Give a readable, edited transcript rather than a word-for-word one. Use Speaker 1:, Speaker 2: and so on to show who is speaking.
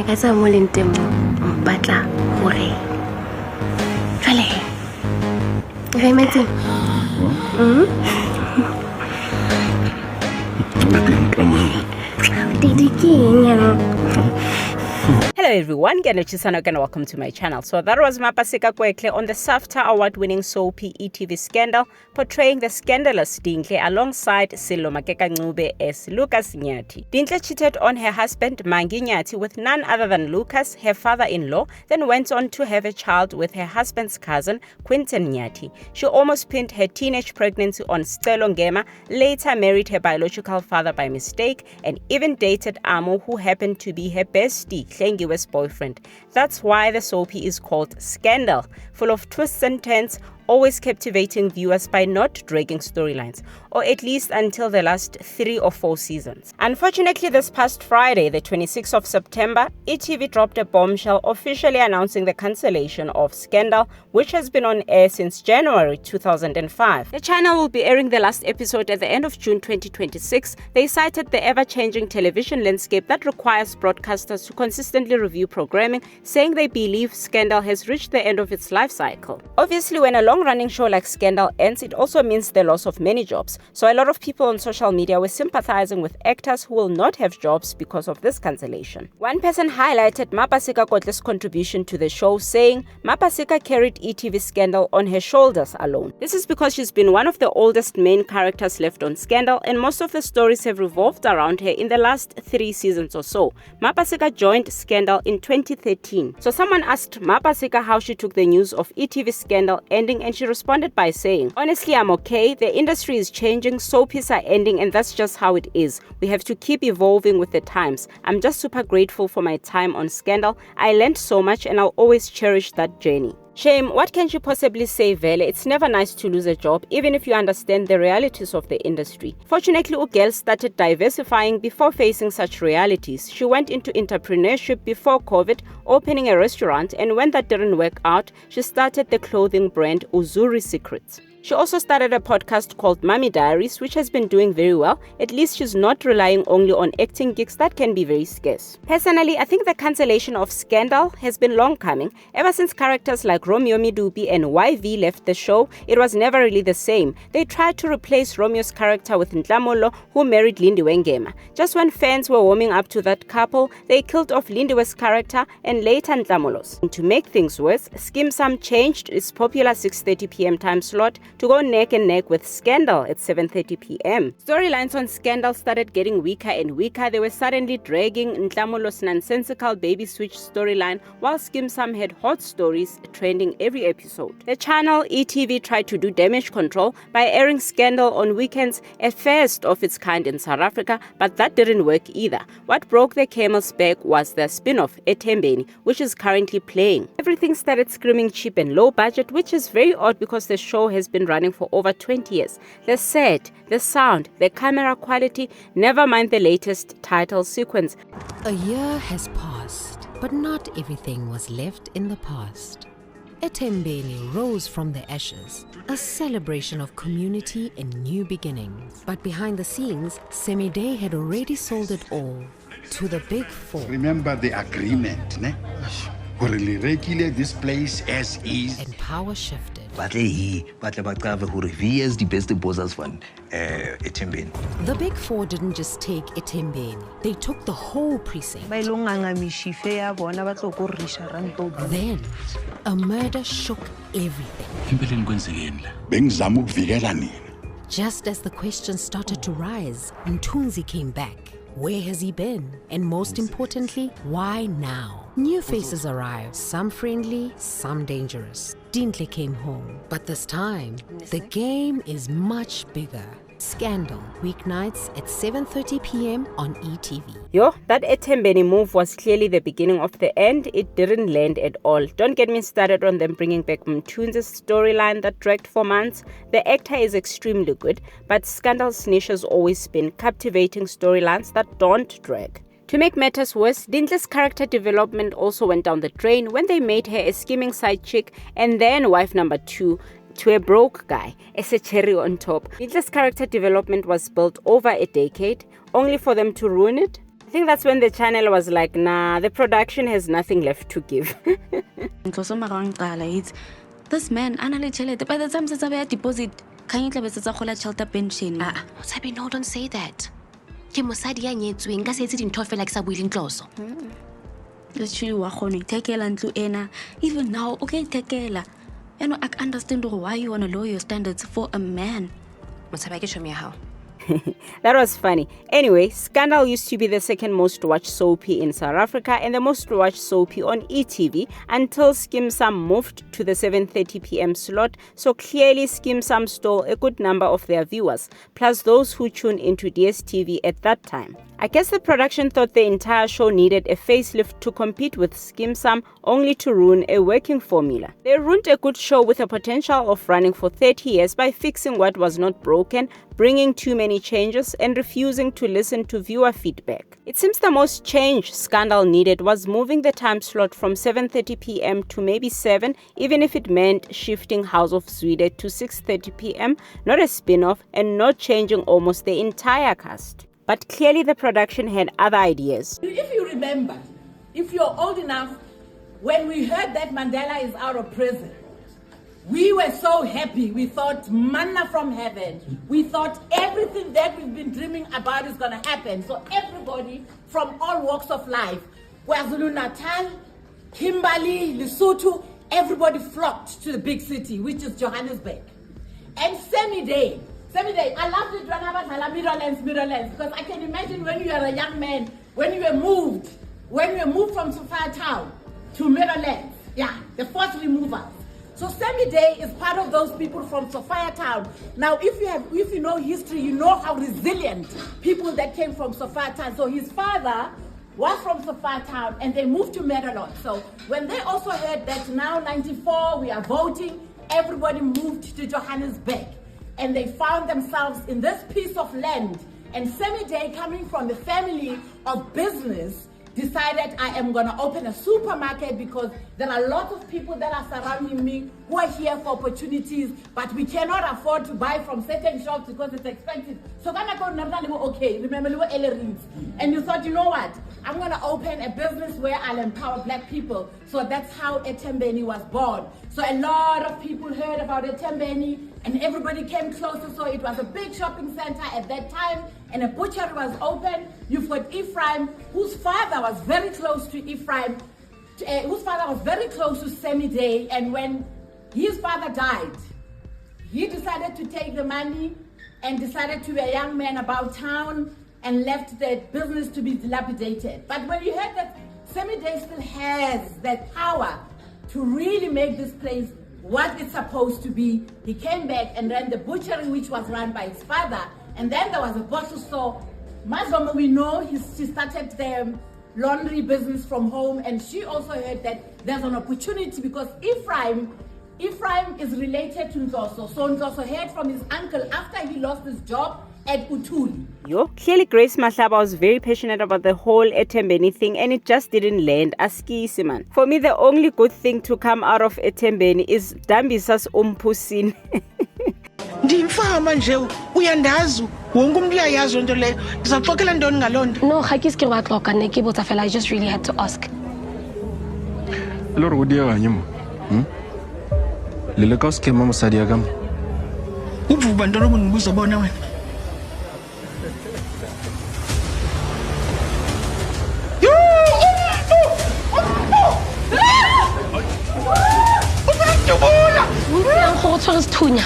Speaker 1: ka tsa mo leng teng batla hore jwale re metse
Speaker 2: Hello everyone, Ganochisano and welcome to my channel. So that was Mapaseka Kwekle on the SAFTA award-winning soapy ETV Scandal, portraying the scandalous Dintle alongside Sello Makeka Ncube as Lucas Nyati. Dintle cheated on her husband Mangi Nyati with none other than Lucas, her father-in-law, then went on to have a child with her husband's cousin, Quinton Nyati. She almost pinned her teenage pregnancy on Stelo Ngema, later married her biological father by mistake, and even dated Amo, who happened to be her bestie, Hlengiwe's boyfriend. That's why the soapy is called Scandal, full of twists and turns, always captivating viewers by not dragging storylines, or at least until the last 3 or 4 seasons. Unfortunately, this past Friday, the 26th of September, ETV dropped a bombshell officially announcing the cancellation of Scandal, which has been on air since January 2005. The channel will be airing the last episode at the end of June 2026. They cited the ever-changing television landscape that requires broadcasters to consistently review programming, saying they believe Scandal has reached the end of its life cycle. Obviously, when a long-running show like Scandal ends, it also means the loss of many jobs. So a lot of people on social media were sympathizing with actors who will not have jobs because of this cancellation. One person highlighted Mapaseka Kotle's contribution to the show, saying Mapaseka carried ETV Scandal on her shoulders alone. This is because she's been one of the oldest main characters left on Scandal, and most of the stories have revolved around her in the last 3 seasons or so. Mapaseka joined Scandal in 2013. So someone asked Mapaseka how she took the news of ETV Scandal ending, and she responded by saying, "Honestly, I'm okay. The industry is changing, soapies are ending, and that's just how it is. We have to keep evolving with the times. I'm just super grateful for my time on Scandal. I learned so much, and I'll always cherish that journey." Shame, what can she possibly say, Vele? It's never nice to lose a job, even if you understand the realities of the industry. Fortunately, Ugel started diversifying before facing such realities. She went into entrepreneurship before COVID, opening a restaurant, and when that didn't work out, she started the clothing brand Uzuri Secrets. She also started a podcast called Mummy Diaries, which has been doing very well. At least she's not relying only on acting gigs that can be very scarce. Personally, I think the cancellation of Scandal has been long coming. Ever since characters like Romeo Midupi and YV left the show, it was never really the same. They tried to replace Romeo's character with Ntlamolo, who married Lindiwe Ngema. Just when fans were warming up to that couple, they killed off Lindiwe's character and later Ntlamolo's. And to make things worse, Skeem Saam changed its popular 6:30 p.m. time slot to go neck and neck with Scandal at 7:30 p.m. Storylines on Scandal started getting weaker and weaker. They were suddenly dragging Ntlamolo's nonsensical baby switch storyline, while Skeem Saam had hot stories trending every episode. The channel ETV tried to do damage control by airing Scandal on weekends, a first of its kind in South Africa, but that didn't work either. What broke the camel's back was the spin-off Ethembeni, which is currently playing. Everything started screaming cheap and low budget, which is very odd because the show has been running for over 20 years. The set, the sound, the camera quality, never mind the latest title sequence.
Speaker 3: A year has passed, but not everything was left in the past. Ethembeni rose from the ashes, a celebration of community and new beginnings. But behind the scenes, Semide had already sold it all to the Big Four.
Speaker 4: Remember the agreement, ne? This place as is.
Speaker 3: And power shifted.
Speaker 5: The
Speaker 3: Big Four didn't just take Ethembeni, they took the whole precinct. Then, a murder shook everything. Just as the questions started to rise, Mthunzi came back. Where has he been? And most importantly, why now? New faces arrived, some friendly, some dangerous. Dintle came home, but this time, the game is much bigger. Scandal, weeknights at 7:30 p.m. on ETV.
Speaker 2: Yo, that Ethembeni move was clearly the beginning of the end. It didn't land at all. Don't get me started on them bringing back Mthunzi's storyline that dragged for months. The actor is extremely good, but Scandal's niche has always been captivating storylines that don't drag. To make matters worse, Dintle's character development also went down the drain when they made her a scheming side chick and then wife number 2 to a broke guy as a cherry on top. Dintle's character development was built over a decade, only for them to ruin it. think that's when the channel was like, nah, the production has nothing left to give.
Speaker 1: It's this man, by the time I deposit, can you tell me shelter pension?
Speaker 5: Sabi, no, don't say that. Ke mosadi ya nyetsweng ka se etse dintho fela ke sa buile ntloso.
Speaker 1: Literally wa khona itekela ntlu ena. Even now, okay, tekela. You know, I can understand why you want to lower your standards for a man.
Speaker 5: Mosabi, ke show me how.
Speaker 2: That was funny. Anyway, Scandal used to be the second most watched soapy in South Africa and the most watched soapy on ETV until Skeem Saam moved to the 7:30 p.m. slot, so clearly Skeem Saam stole a good number of their viewers, plus those who tuned into DSTV at that time. I guess the production thought the entire show needed a facelift to compete with Skeem Saam, only to ruin a working formula. They ruined a good show with a potential of running for 30 years by fixing what was not broken, bringing too many changes, and refusing to listen to viewer feedback. It seems the most change Scandal needed was moving the time slot from 7:30 p.m. to maybe 7, even if it meant shifting House of Zwide to 6:30 p.m., not a spin-off, and not changing almost the entire cast. But clearly the production had other ideas.
Speaker 6: If you remember, if you're old enough, when we heard that Mandela is out of prison, we were so happy. We thought manna from heaven. We thought everything that we've been dreaming about is going to happen. So everybody from all walks of life, KwaZulu-Natal, Kimberley, Lesotho, everybody flocked to the big city, which is Johannesburg. And Semi Day, I loved it when I was at Mirrorlands, because I can imagine when you are a young man, when you were moved from Sophia Town to Mirrorlands, the fourth removers. So Semi Day is part of those people from Sophia Town. Now, if you know history, you know how resilient people that came from Sophia Town. So his father was from Sophia Town, and they moved to Meadowlark. So when they also heard that now 94 we are voting, everybody moved to Johannesburg, and they found themselves in this piece of land. And Semi Day, coming from the family of business, decided I am going to open a supermarket because there are lots of people that are surrounding me who are here for opportunities, but we cannot afford to buy from certain shops because it's expensive. So then I go, okay, remember, and you thought, you know what? I'm going to open a business where I'll empower black people. So that's how eThekwini was born. So a lot of people heard about eThekwini and everybody came closer. So it was a big shopping center at that time, and a butchery was open. You've got Ephraim, whose father was very close to Semi Day. And when his father died, he decided to take the money and decided to be a young man about town and left the business to be dilapidated. But when you heard that Semi Day still has that power to really make this place what it's supposed to be, he came back and ran the butchery, which was run by his father. And then there was a bottle store. Mazoma, we know she started the laundry business from home, and she also heard that there's an opportunity because Ephraim is related to Ndloso. So Ndloso heard from his uncle after he lost his job at Utuli.
Speaker 2: Clearly Grace Mahlaba was very passionate about the whole eThekwini thing, and it just didn't land. Askisi man. For me, the only good thing to come out of eThekwini is Dambisa's Umpusin.
Speaker 7: Ndimfama nje uyandazi wonke umuntu uyayazi into leyo ndizaxoxela ntoni ngaloo nto.
Speaker 5: No, ga ke se ke wa tloka ne ke botsa fela, I just really had to ask.
Speaker 8: Lo re go dia ga nyemo. Le le ka se kema mosadi ya ka mo.
Speaker 7: Uvuba ntoni obunibuza bona wena?
Speaker 5: Go tshwara sethunya.